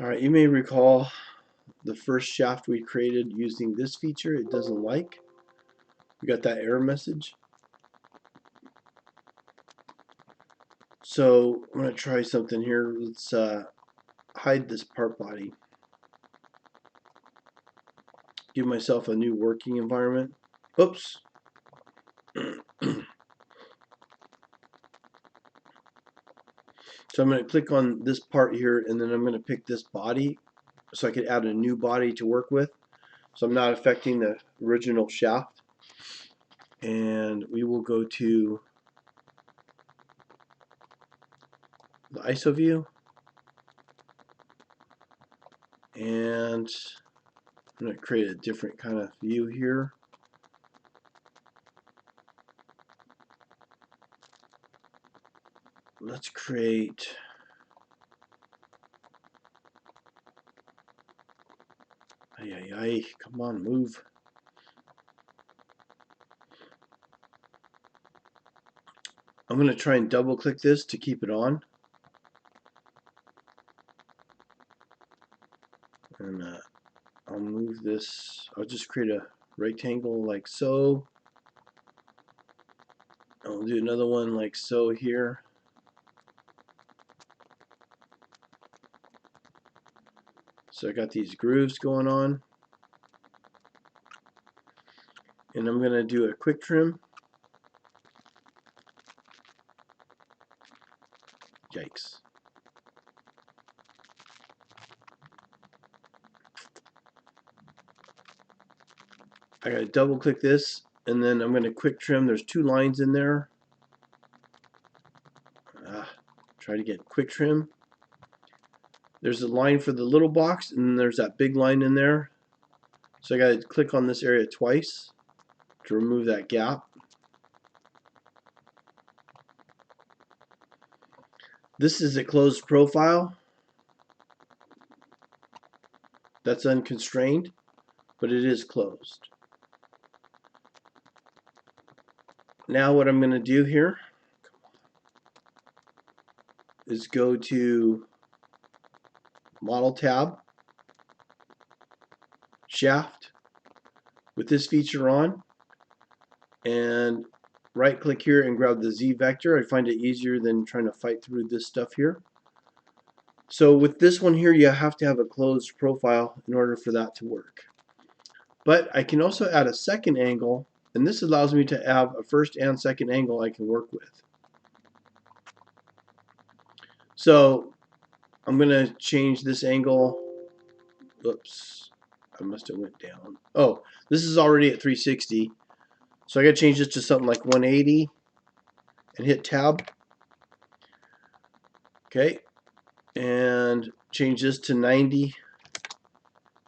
Alright, you may recall the first shaft we created using this feature it doesn't like. We got that error message. So I'm going to try something here. Let's hide this part body. Give myself a new working environment. Oops. So I'm going to click on this part here, and then I'm going to pick this body so I could add a new body to work with. So I'm not affecting the original shaft. And we will go to the ISO view. And I'm going to create a different kind of view here. Let's create come on, move. I'm going to try and double click this to keep it on. And I'll move this. I'll just create a rectangle like so. I'll do another one like so here. So I got these grooves going on. And I'm going to do a quick trim. Yikes. I got to double click this, and then I'm going to quick trim. There's two lines in there. Try to get quick trim. There's a line for the little box, and then there's that big line in there. So I got to click on this area twice to remove that gap. This is a closed profile. That's unconstrained, but it is closed. Now what I'm going to do here is go to Model tab, Shaft, with this feature on, and right click here and grab the Z vector. I find it easier than trying to fight through this stuff here. So with this one here, you have to have a closed profile in order for that to work. But I can also add a second angle, and this allows me to have a first and second angle I can work with. So I'm going to change this angle. Oops, I must have went down. Oh, this is already at 360. So I got to change this to something like 180 and hit tab. Okay, and change this to 90.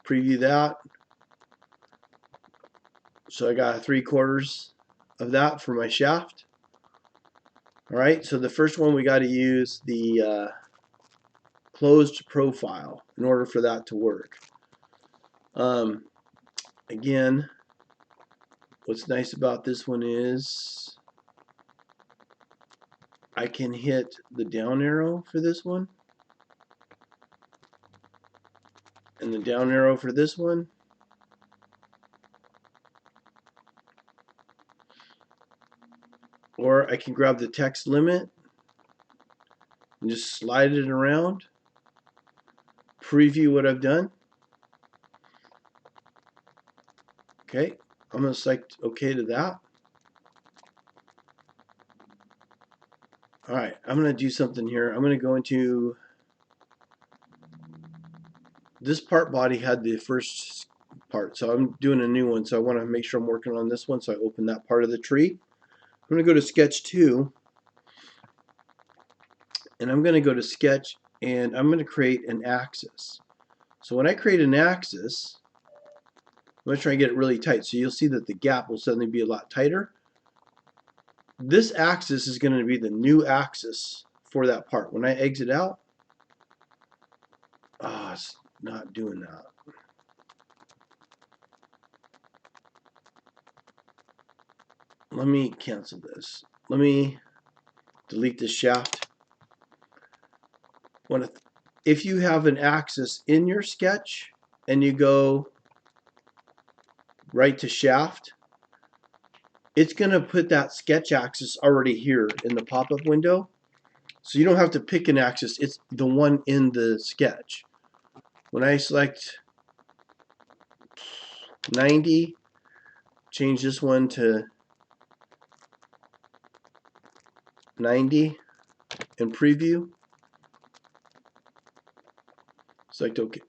Preview that. So I got 3/4 of that for my shaft. Alright, so the first one we got to use the closed profile in order for that to work. Again, what's nice about this one is I can hit the down arrow for this one and the down arrow for this one. Or I can grab the text limit and just slide it around, preview what I've done. Okay, I'm going to select OK to that. Alright, I'm going to do something here. I'm going to go into this part body had the first part, so I'm doing a new one, so I want to make sure I'm working on this one, so I open that part of the tree. I'm going to go to Sketch 2, and I'm going to go to Sketch, and I'm going to create an axis. So when I create an axis, I'm going to try and get it really tight, so you'll see that the gap will suddenly be a lot tighter. This axis is going to be the new axis for that part. When I exit out, it's not doing that. Let me cancel this. Let me delete this shaft. if you have an axis in your sketch and you go right to shaft, it's going to put that sketch axis already here in the pop-up window. So you don't have to pick an axis, it's the one in the sketch. When I select 90, change this one to 90 and preview, select OK.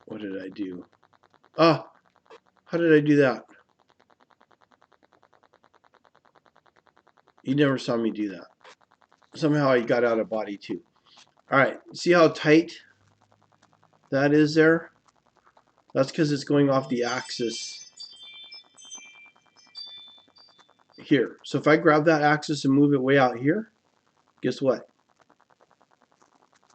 What did I do? Ah, how did I do that? You never saw me do that. Somehow I got out of body too. Alright, see how tight that is there? That's because it's going off the axis here. So if I grab that axis and move it way out here, guess what?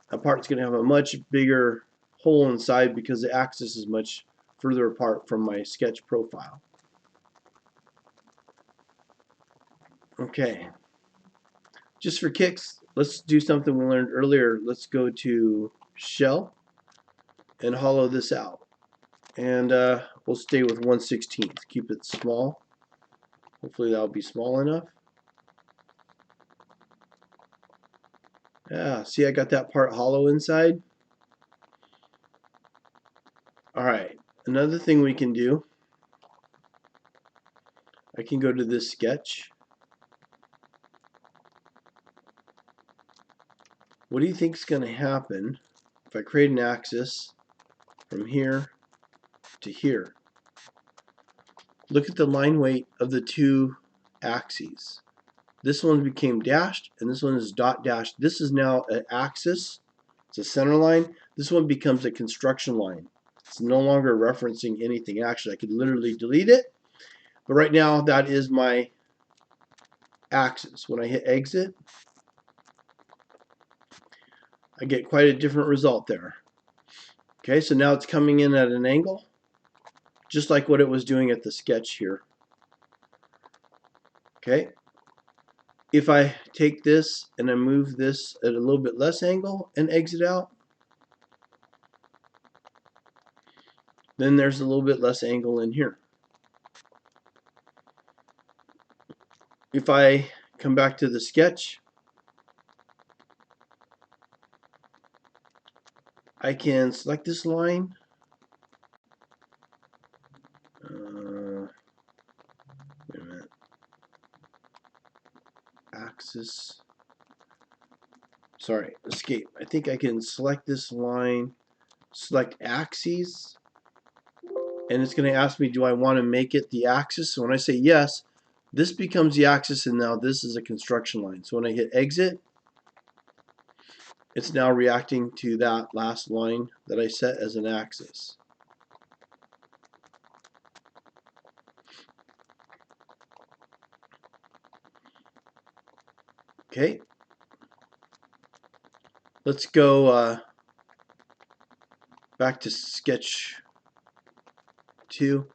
That part's going to have a much bigger hole inside because the axis is much further apart from my sketch profile. Okay. Just for kicks, let's do something we learned earlier. Let's go to shell and hollow this out. And we'll stay with 1/16. Keep it small. Hopefully that'll be small enough. Yeah, see I got that part hollow inside? Alright, another thing we can do, I can go to this sketch. What do you think is going to happen if I create an axis from here to here? Look at the line weight of the two axes. This one became dashed and this one is dot dashed. This is now an axis. It's a center line. This one becomes a construction line. It's no longer referencing anything. Actually, I could literally delete it. But right now, that is my axis. When I hit exit, I get quite a different result there. Okay, so now it's coming in at an angle, just like what it was doing at the sketch here. Okay, if I take this and I move this at a little bit less angle and exit out, then there's a little bit less angle in here. If I come back to the sketch, I can select this line. Wait a minute. Axis. Sorry, escape. I think I can select this line, select axes, and it's going to ask me, do I want to make it the axis? So when I say yes, this becomes the axis, and now this is a construction line. So when I hit exit, it's now reacting to that last line that I set as an axis. Okay. Let's go back to sketch 2.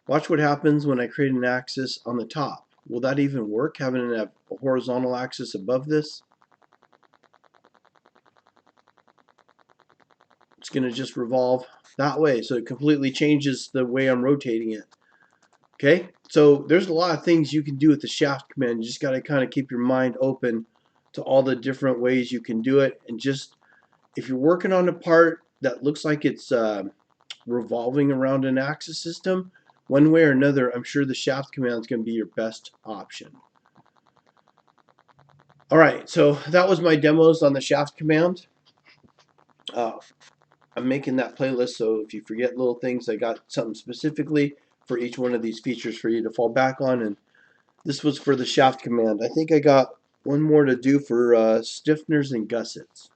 Watch what happens when I create an axis on the top. Will that even work, having a horizontal axis above this? It's going to just revolve that way, so it completely changes the way I'm rotating it. Okay, so there's a lot of things you can do with the shaft command. You just got to kind of keep your mind open to all the different ways you can do it, and just if you're working on a part that looks like it's revolving around an axis system, one way or another, I'm sure the shaft command is going to be your best option. Alright, so that was my demos on the shaft command. I'm making that playlist, so if you forget little things, I got something specifically for each one of these features for you to fall back on. And this was for the shaft command. I think I got one more to do for stiffeners and gussets.